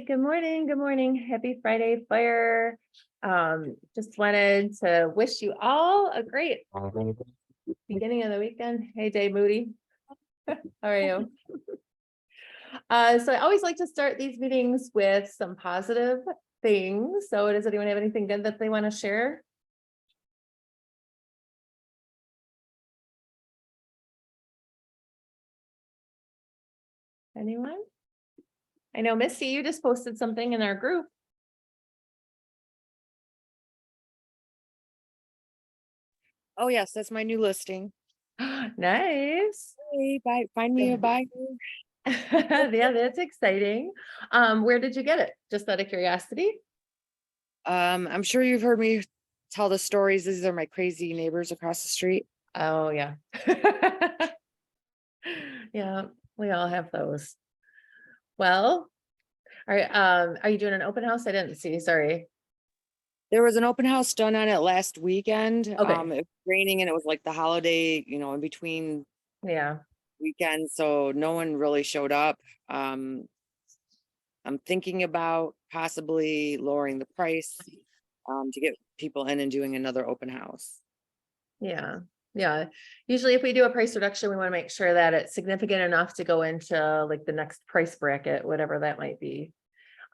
Good morning. Good morning. Happy Friday Fire. Just wanted to wish you all a great beginning of the weekend. Hey, Dave Moody. How are you? So I always like to start these meetings with some positive things. So does anyone have anything good that they want to share? Anyone? I know Missy, you just posted something in our group. Oh yes, that's my new listing. Nice. Hey, find me a buyer. Yeah, that's exciting. Where did you get it? Just out of curiosity? I'm sure you've heard me tell the stories. These are my crazy neighbors across the street. Oh, yeah. Yeah, we all have those. Well, are you doing an open house? I didn't see, sorry. There was an open house done on it last weekend. Okay. It was raining and it was like the holiday, in between Yeah, weekends, so no one really showed up. I'm thinking about possibly lowering the price to get people in and doing another open house. yeah, yeah. Usually if we do a price reduction, we want to make sure that it's significant enough to go into like the next price bracket, whatever that might be.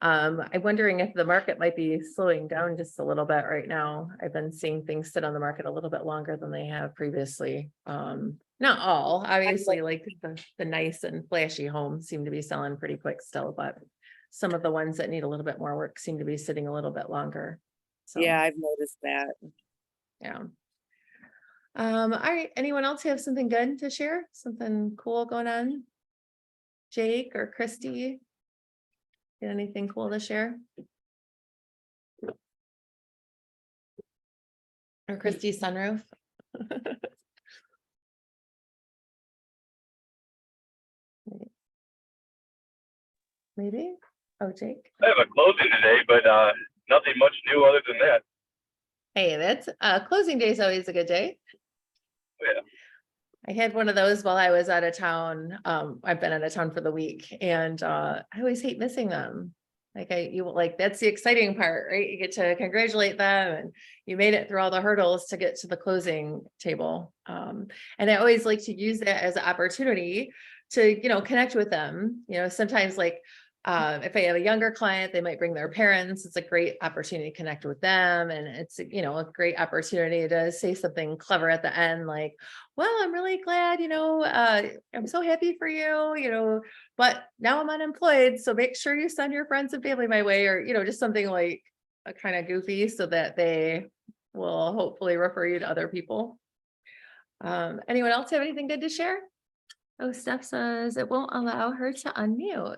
I'm wondering if the market might be slowing down just a little bit right now. I've been seeing things sit on the market a little bit longer than they have previously. Not all, obviously, like the nice and flashy homes seem to be selling pretty quick still, but some of the ones that need a little bit more work seem to be sitting a little bit longer. So, Yeah, I've noticed that. yeah. All right. Anyone else have something good to share? Something cool going on? Jake or Christy? Got anything cool to share? Or Christy's sunroof? Maybe? Oh, Jake. I have a closing today, but nothing much new other than that. Hey, that's closing day is always a good day. Yeah. I had one of those while I was out of town. I've been out of town for the week, and I always hate missing them. Like that's the exciting part, right? You get to congratulate them, and you made it through all the hurdles to get to the closing table. And I always like to use that as an opportunity to connect with them. Sometimes if I have a younger client, they might bring their parents. It's a great opportunity to connect with them. And it's a great opportunity to say something clever at the end, like, well, I'm really glad, I'm so happy for you, but now I'm unemployed. So make sure you send your friends and family my way, or, just something like a kind of goofy so that they will hopefully refer you to other people. Anyone else have anything good to share? Oh, Steph says it won't allow her to unmute.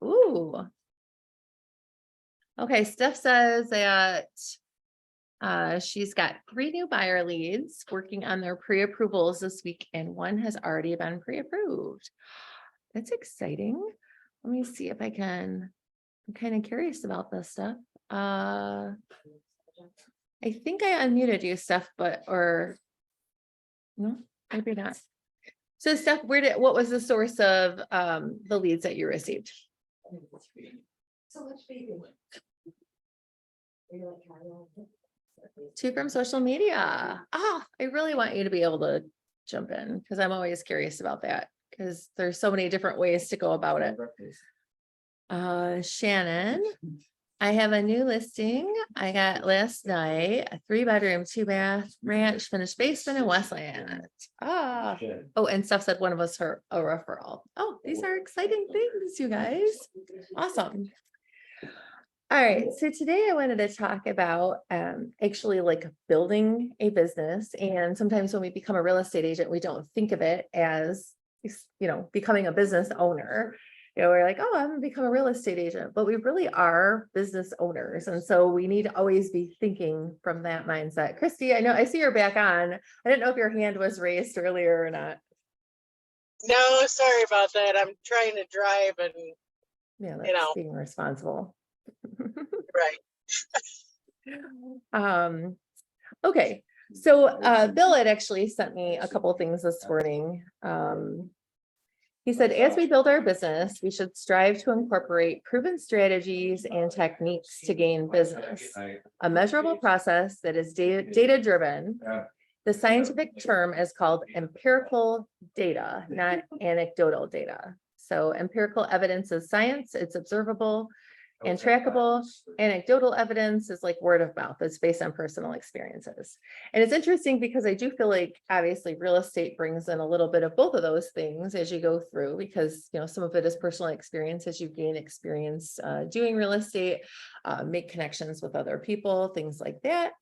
Ooh. Okay, Steph says that she's got 3 new buyer leads working on their pre-approvals this week, and one has already been pre-approved. That's exciting. Let me see if I can. I'm kind of curious about this stuff. I think I unmuted you, Steph, or no, maybe not. So Steph, what was the source of the leads that you received? So much baby. 2 from social media. I really want you to be able to jump in because I'm always curious about that because there's so many different ways to go about it. Shannon, I have a new listing I got last night, a 3-bedroom, 2-bath ranch, finished basement in Westland. Oh, and Steph said one of us a referral. Oh, these are exciting things, you guys. Awesome. All right, so today I wanted to talk about actually like building a business. And sometimes when we become a real estate agent, we don't think of it as, becoming a business owner. We're like, oh, I'm gonna become a real estate agent, but we really are business owners. And so we need to always be thinking from that mindset. Christy, I see you're back on. I didn't know if your hand was raised earlier or not. No, sorry about that. I'm trying to drive and Yeah, that's being responsible. right. Okay. So Bill had actually sent me a couple of things this morning. He said, as we build our business, we should strive to incorporate proven strategies and techniques to gain business. A measurable process that is data driven. The scientific term is called empirical data, not anecdotal data. So empirical evidence is science, it's observable and trackable. Anecdotal evidence is like word of mouth. It's based on personal experiences. And it's interesting because I do feel like obviously real estate brings in a little bit of both of those things as you go through, because, you know, some of it is personal experience as you gain experience doing real estate, make connections with other people, things like that.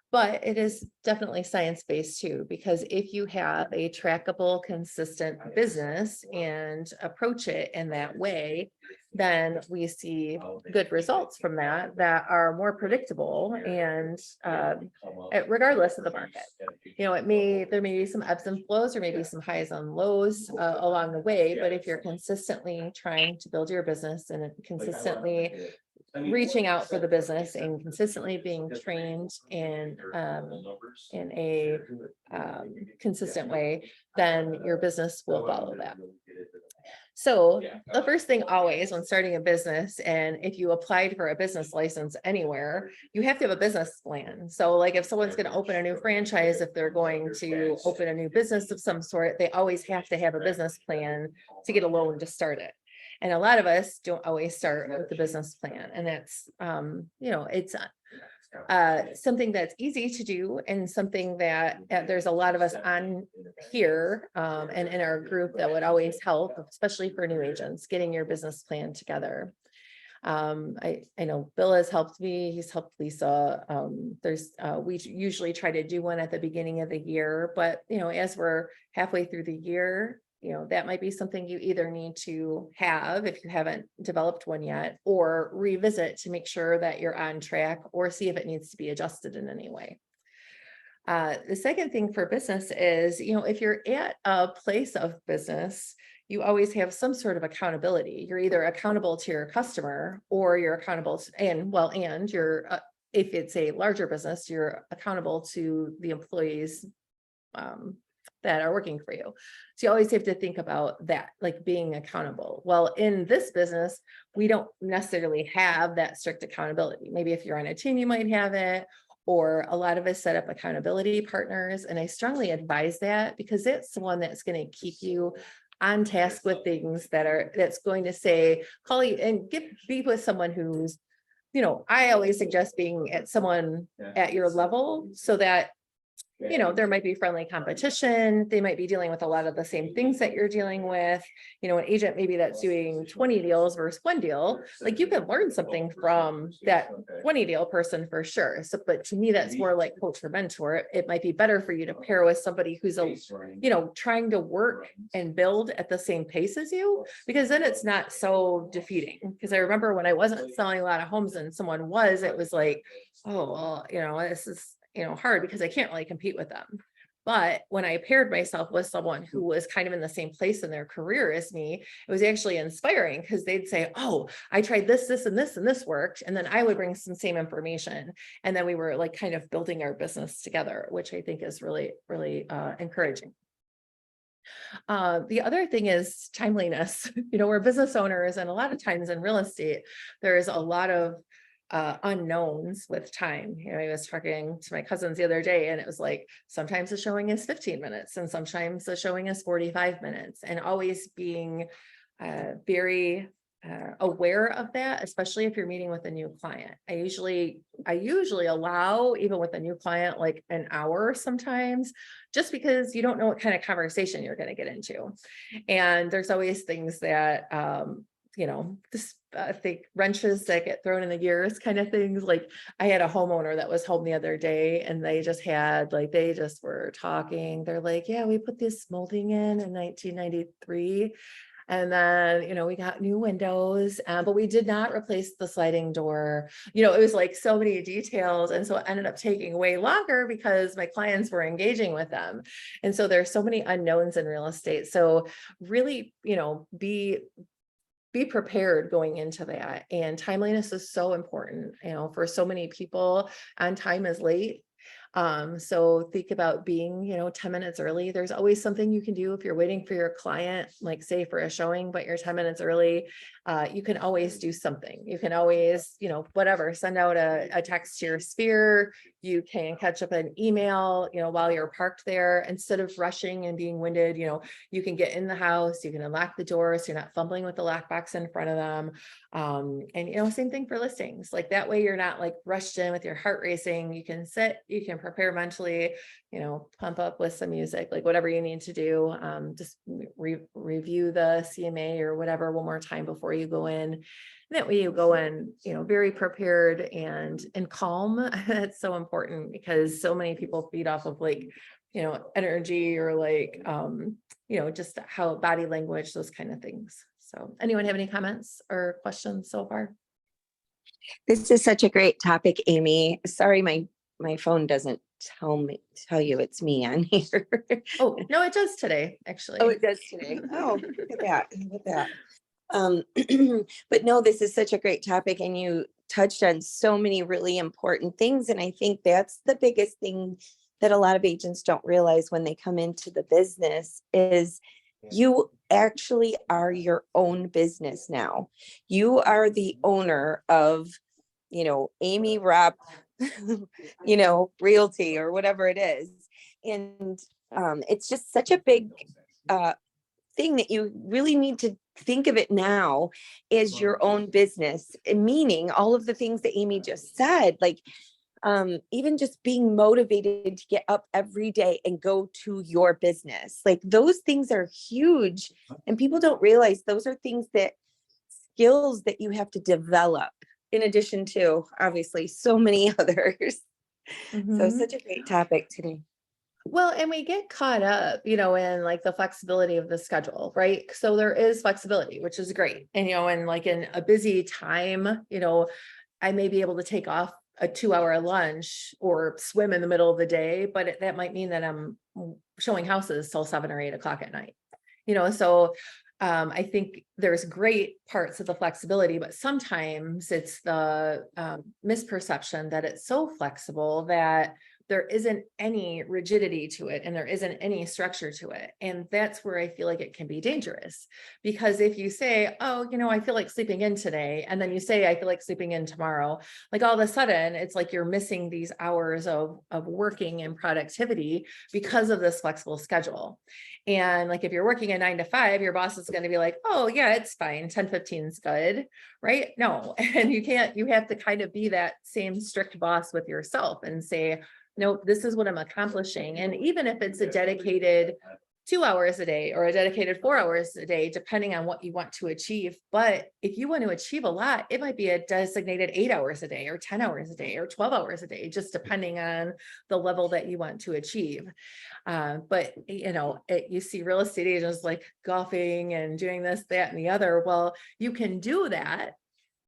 But it is definitely science-based too, because if you have a trackable, consistent business and approach it in that way, then we see good results from that are more predictable and regardless of the market. You know, there may be some ebbs and flows, or maybe some highs and lows along the way, but if you're consistently trying to build your business and consistently reaching out for the business and consistently being trained in a consistent way, then your business will follow that. So the first thing always when starting a business, and if you applied for a business license anywhere, you have to have a business plan. So like if someone's going to open a new franchise, if they're going to open a new business of some sort, they always have to have a business plan to get a loan to start it. And a lot of us don't always start with the business plan. And that's, you know, it's something that's easy to do, and something that there's a lot of us on here and in our group that would always help, especially for new agents, getting your business plan together. I know Bill has helped me, he's helped Lisa. We usually try to do one at the beginning of the year, but you know, as we're halfway through the year, you know, that might be something you either need to have if you haven't developed one yet, or revisit to make sure that you're on track, or see if it needs to be adjusted in any way. The second thing for business is, you know, if you're at a place of business, you always have some sort of accountability. You're either accountable to your customer, or you're accountable to, and you're, if it's a larger business, you're accountable to the employees that are working for you. So you always have to think about that, like being accountable. Well, in this business, we don't necessarily have that strict accountability. Maybe if you're on a team, you might have it, or a lot of us set up accountability partners. And I strongly advise that, because that's the one that's going to keep you on task with things that's going to say, call you and be with someone who's, you know, I always suggest being at someone at your level, so that, you know, there might be friendly competition. They might be dealing with a lot of the same things that you're dealing with. You know, an agent maybe that's doing 20 deals versus one deal, like you can learn something from that 20 deal person for sure. So, but to me, that's more like coach or mentor. It might be better for you to pair with somebody who's you know, trying to work and build at the same pace as you, because then it's not so defeating. Because I remember when I wasn't selling a lot of homes and someone was, it was like, oh, well, you know, this is, you know, hard because I can't really compete with them. But when I paired myself with someone who was kind of in the same place in their career as me, it was actually inspiring, because they'd say, oh, I tried this, and this worked. And then I would bring some same information. And then we were like kind of building our business together, which I think is really, really encouraging. The other thing is timeliness. You know, we're business owners, and a lot of times in real estate, there's a lot of unknowns with time. You know, I was talking to my cousins the other day, and it was like, sometimes the showing is 15 minutes and sometimes the showing is 45 minutes, and always being very aware of that, especially if you're meeting with a new client. I usually allow, even with a new client, like an hour sometimes, just because you don't know what kind of conversation you're going to get into. And there's always things that you know, this think wrenches that get thrown in the gears kind of things. Like I had a homeowner that was home the other day, and they just were talking. They're like, yeah, we put this molding in 1993. And then, you know, we got new windows, but we did not replace the sliding door. You know, it was like so many details. And so it ended up taking way longer because my clients were engaging with them. And so there's so many unknowns in real estate. So really, you know, be prepared going into that. And timeliness is so important, you know, for so many people. On time is late. So think about being, 10 minutes early. There's always something you can do if you're waiting for your client, like say for a showing, but you're 10 minutes early. You can always do something. You can always, whatever, send out a text to your sphere. You can catch up an email, while you're parked there instead of rushing and being winded. You can get in the house, you can unlock the door so you're not fumbling with the lockbox in front of them. And same thing for listings. Like that way you're not like rushed in with your heart racing. You can sit, you can prepare mentally, pump up with some music, like whatever you need to do. Just review the CMA or whatever one more time before you go in. That way you go in, very prepared and calm. That's so important because so many people feed off of like, energy or like, just how body language, those kind of things. So anyone have any comments or questions so far? This is such a great topic, Amy. Sorry, my phone doesn't tell you it's me on here. Oh, no, it does today, actually. Oh, it does today. Oh, look at that. Look at that. But no, this is such a great topic, and you touched on so many really important things. And I think that's the biggest thing that a lot of agents don't realize when they come into the business is you actually are your own business now. You are the owner of, Amy Rep, Realty or whatever it is. And it's just such a big thing that you really need to think of it now as your own business, meaning all of the things that Amy just said, like even just being motivated to get up every day and go to your business. Like those things are huge, and people don't realize those are things that skills that you have to develop in addition to obviously so many others. So such a great topic today. Well, and we get caught up, in like the flexibility of the schedule, right? So there is flexibility, which is great. And, and like in a busy time, I may be able to take off a 2-hour lunch or swim in the middle of the day, but that might mean that I'm showing houses till 7 or 8 o'clock at night, so I think there's great parts of the flexibility, but sometimes it's the misperception that it's so flexible that there isn't any rigidity to it and there isn't any structure to it. And that's where I feel like it can be dangerous, because if you say, oh, I feel like sleeping in today, and then you say, I feel like sleeping in tomorrow, like all of a sudden it's like you're missing these hours of working and productivity because of this flexible schedule. And like, if you're working a 9 to 5, your boss is going to be like, oh yeah, it's fine. 10:15 is good. Right? No. And you have to kind of be that same strict boss with yourself and say, no, this is what I'm accomplishing. And even if it's a dedicated 2 hours a day or a dedicated 4 hours a day, depending on what you want to achieve. But if you want to achieve a lot, it might be a designated 8 hours a day or 10 hours a day or 12 hours a day, just depending on the level that you want to achieve. But you see real estate agents like golfing and doing this, that, and the other. Well, you can do that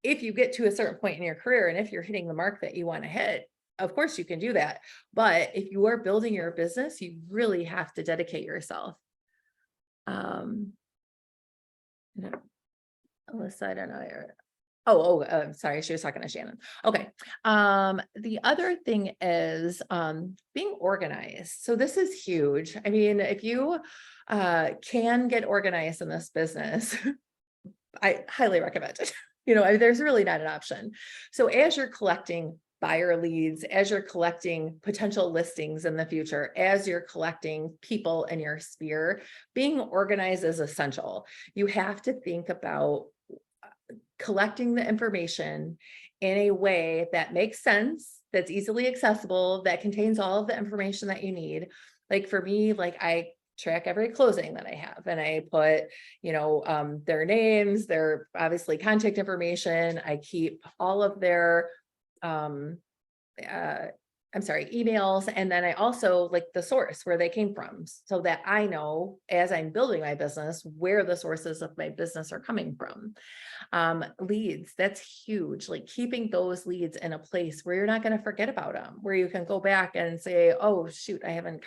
if you get to a certain point in your career, and if you're hitting the mark that you want to hit. Of course you can do that. But if you are building your business, you really have to dedicate yourself. Alyssa, I don't know. Sorry, she was talking to Shannon. Okay. The other thing is being organized. So this is huge. I mean, if you can get organized in this business, I highly recommend it. There's really not an option. So as you're collecting buyer leads, as you're collecting potential listings in the future, as you're collecting people in your sphere, being organized is essential. You have to think about collecting the information in a way that makes sense, that's easily accessible, that contains all of the information that you need. Like for me, like I track every closing that I have, and I put, their names, their obviously contact information. I keep all of their emails. And then I also like the source where they came from, so that I know as I'm building my business, where the sources of my business are coming from. Leads, that's huge. Like keeping those leads in a place where you're not going to forget about them, where you can go back and say, oh shoot, I haven't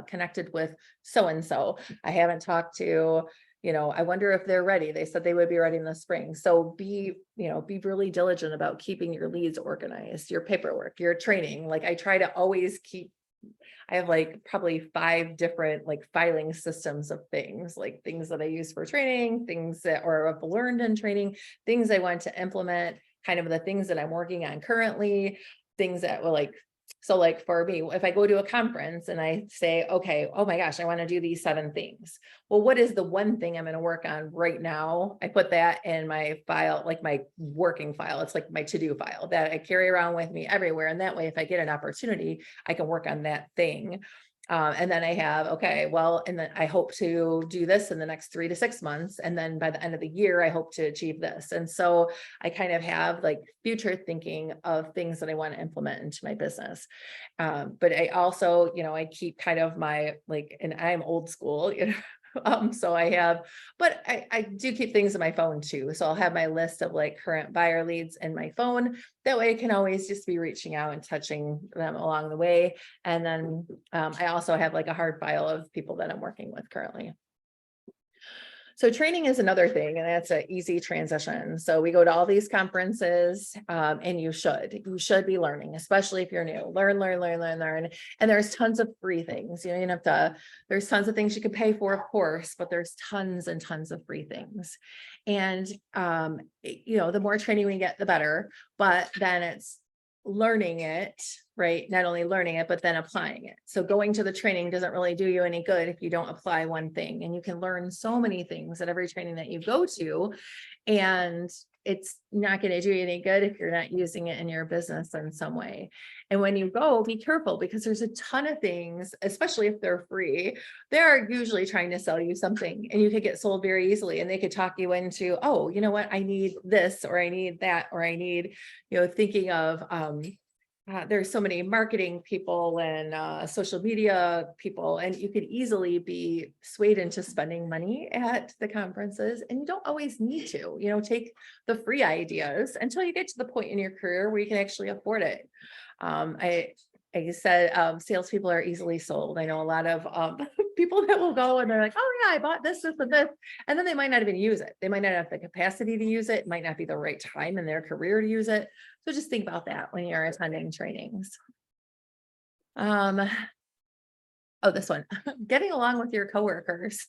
connected with so-and-so. I haven't talked to, I wonder if they're ready. They said they would be ready in the spring. So be really diligent about keeping your leads organized, your paperwork, your training. Like I try to always I have like probably 5 different like filing systems of things, like things that I use for training, things that or I've learned in training, things I want to implement, kind of the things that I'm working on currently, things that will so like for me, if I go to a conference and I say, okay, oh my gosh, I want to do these 7 things. Well, what is the one thing I'm going to work on right now? I put that in my file, like my working file. It's like my to-do file that I carry around with me everywhere. And that way, if I get an opportunity, I can work on that thing. And then I have, okay, well, and then I hope to do this in the next 3 to 6 months. And then by the end of the year, I hope to achieve this. And so I kind of have like future thinking of things that I want to implement into my business. But I also, I keep kind of my and I'm old school, so I have, but I do keep things in my phone too. So I'll have my list of like current buyer leads in my phone. That way I can always just be reaching out and touching them along the way. And then I also have like a hard file of people that I'm working with currently. So training is another thing, and that's an easy transition. So we go to all these conferences, and you should be learning, especially if you're new. Learn. And there's tons of free things. You have to, there's tons of things you can pay for, of course, but there's tons and tons of free things. And, the more training we get, the better, but then it's learning it, right? Not only learning it, but then applying it. So going to the training doesn't really do you any good if you don't apply one thing. And you can learn so many things at every training that you go to, and it's not going to do you any good if you're not using it in your business in some way. And when you go, be careful, because there's a ton of things, especially if they're free, they're usually trying to sell you something, and you could get sold very easily, and they could talk you into, oh, you know what, I need this, or I need that, or I need, thinking of, there's so many marketing people and social media people, and you could easily be swayed into spending money at the conferences, and you don't always need to, take the free ideas until you get to the point in your career where you can actually afford it. I said, salespeople are easily sold. I know a lot of people that will go and they're like, oh yeah, I bought this, and then they might not even use it. They might not have the capacity to use it. It might not be the right time in their career to use it. So just think about that when you're attending trainings. Oh, this one, getting along with your coworkers.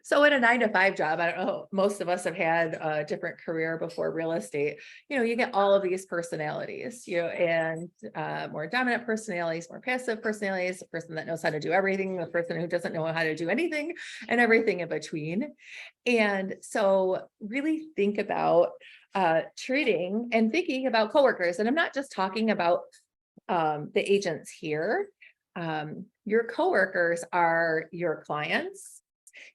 So in a 9-to-5 job, I don't know, most of us have had a different career before real estate. You get all of these personalities, and more dominant personalities, more passive personalities, the person that knows how to do everything, the person who doesn't know how to do anything, and everything in between. And so really think about treating and thinking about coworkers. And I'm not just talking about the agents here. Your coworkers are your clients.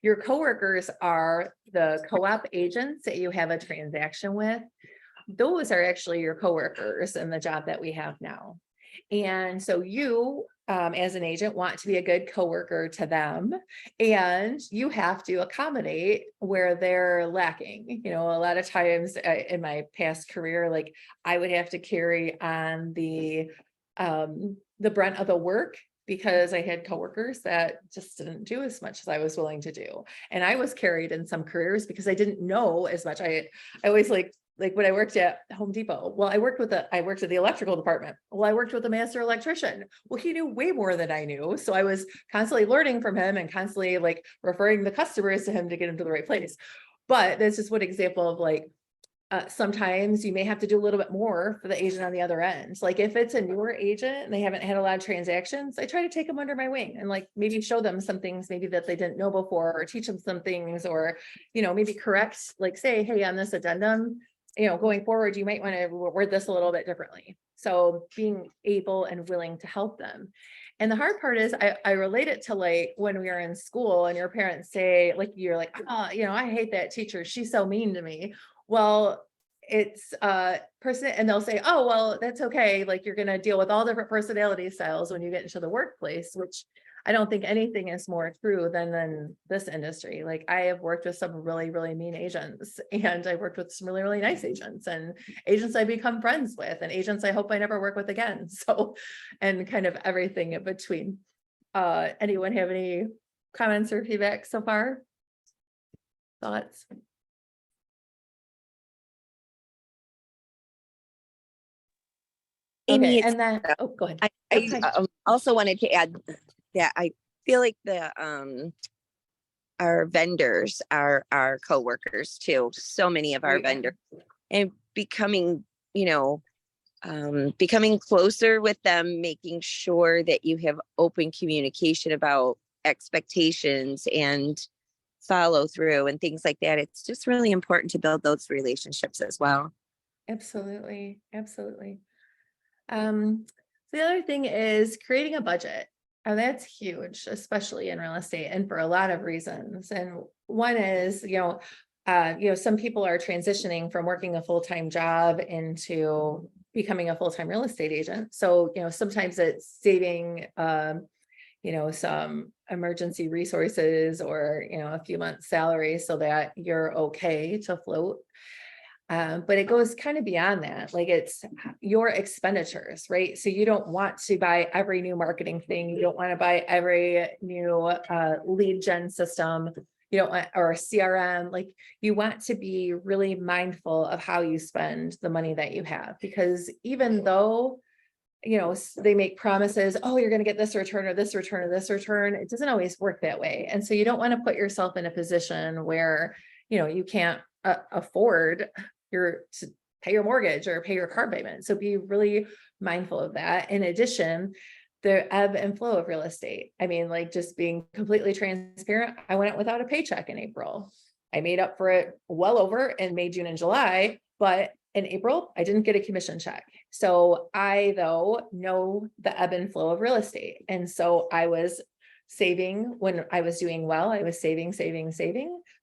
Your coworkers are the co-op agents that you have a transaction with. Those are actually your coworkers in the job that we have now. And so you, as an agent, want to be a good coworker to them, and you have to accommodate where they're lacking. A lot of times in my past career, like I would have to carry on the brunt of the work, because I had coworkers that just didn't do as much as I was willing to do. And I was carried in some careers because I didn't know as much. I always like when I worked at Home Depot. Well, I worked at the electrical department. Well, I worked with a master electrician. Well, he knew way more than I knew. So I was constantly learning from him and constantly like referring the customers to him to get him to the right place. But that's just one example of sometimes you may have to do a little bit more for the agent on the other end. Like if it's a newer agent and they haven't had a lot of transactions, I try to take them under my wing and maybe show them some things maybe that they didn't know before, or teach them some things, or, maybe correct, say, hey, on this addendum, going forward, you might want to word this a little bit differently. So being able and willing to help them. And the hard part is I relate it to when we were in school and your parents say, you're like, oh, I hate that teacher. She's so mean to me. Well, it's person, and they'll say, oh, well, that's okay. You're going to deal with all different personality styles when you get into the workplace, which I don't think anything is more true than this industry. I have worked with some really, really mean agents, and I worked with some really, really nice agents, and agents I become friends with, and agents I hope I never work with again. So, and kind of everything in between. Anyone have any comments or feedback so far? thoughts? Amy, Okay, it's and then, oh, go ahead. I also wanted to add that I feel like our vendors are our coworkers too. So many of our Right. vendors, and becoming, becoming closer with them, making sure that you have open communication about expectations and follow through and things like that. It's just really important to build those relationships as well. Absolutely, absolutely. The other thing is creating a budget. And that's huge, especially in real estate and for a lot of reasons. And one is, some people are transitioning from working a full-time job into becoming a full-time real estate agent. So, sometimes it's saving, some emergency resources or, a few months salary so that you're okay to float. But it goes kind of beyond that. Like it's your expenditures, right? So you don't want to buy every new marketing thing. You don't want to buy every new lead gen system, or a CRM. Like you want to be really mindful of how you spend the money that you have, because even though they make promises, oh, you're going to get this return or this return or this return, it doesn't always work that way. And so you don't want to put yourself in a position where, you can't afford to pay your mortgage or pay your car payment. So be really mindful of that. In addition, the ebb and flow of real estate. I mean, like just being completely transparent, I went out without a paycheck in April. I made up for it well over in May, June, and July, but in April, I didn't get a commission check. So I, though, know the ebb and flow of real estate. And so I was saving when I was doing well, I was saving,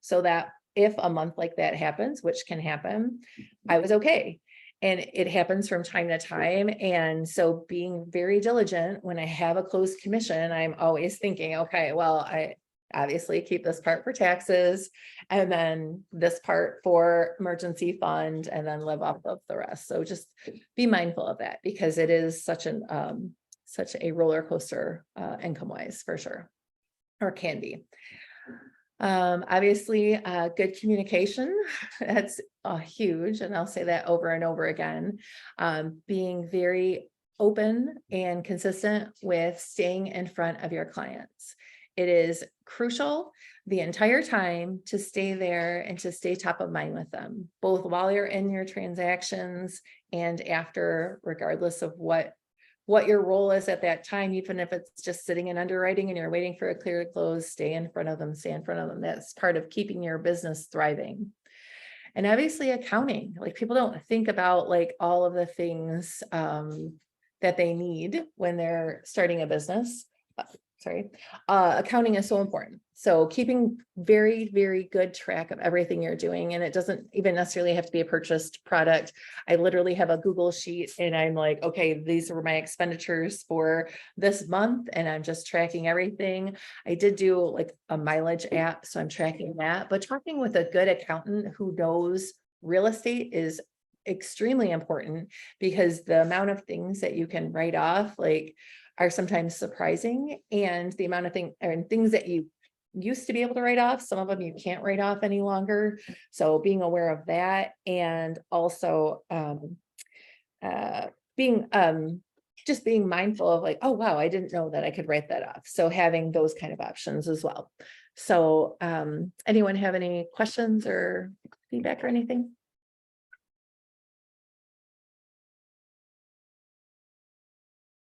so that if a month like that happens, which can happen, I was okay. And it happens from time to time. And so being very diligent when I have a closed commission, I'm always thinking, okay, well, I obviously keep this part for taxes and then this part for emergency fund and then live off of the rest. So just be mindful of that because it is such a roller coaster income wise for sure, or can be. Obviously, good communication, that's huge. And I'll say that over and over again. Being very open and consistent with staying in front of your clients. It is crucial the entire time to stay there and to stay top of mind with them, both while you're in your transactions and after, regardless of what your role is at that time, even if it's just sitting in underwriting and you're waiting for a clear to close, stay in front of them. That's part of keeping your business thriving. And obviously accounting, like people don't think about like all of the things that they need when they're starting a business. Accounting is so important. So keeping very, very good track of everything you're doing. And it doesn't even necessarily have to be a purchased product. I literally have a Google sheet and I'm like, okay, these were my expenditures for this month. And I'm just tracking everything. I did do like a mileage app, so I'm tracking that, but talking with a good accountant who knows real estate is extremely important because the amount of things that you can write off, are sometimes surprising, and the amount of things that you used to be able to write off, some of them you can't write off any longer. So being aware of that, and also being mindful of like, oh wow, I didn't know that I could write that off. So having those kind of options as well. So anyone have any questions or feedback or anything?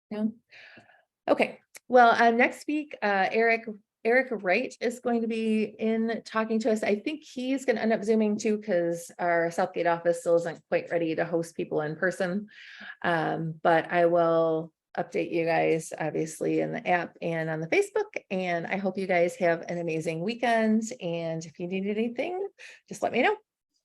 No. Okay, well, next week, Eric Wright is going to be in talking to us. I think he's going to end up Zooming too, because our Southgate office still isn't quite ready to host people in person. But I will update you guys, obviously, in the app and on the Facebook. And I hope you guys have an amazing weekend. And if you need anything, just let me know.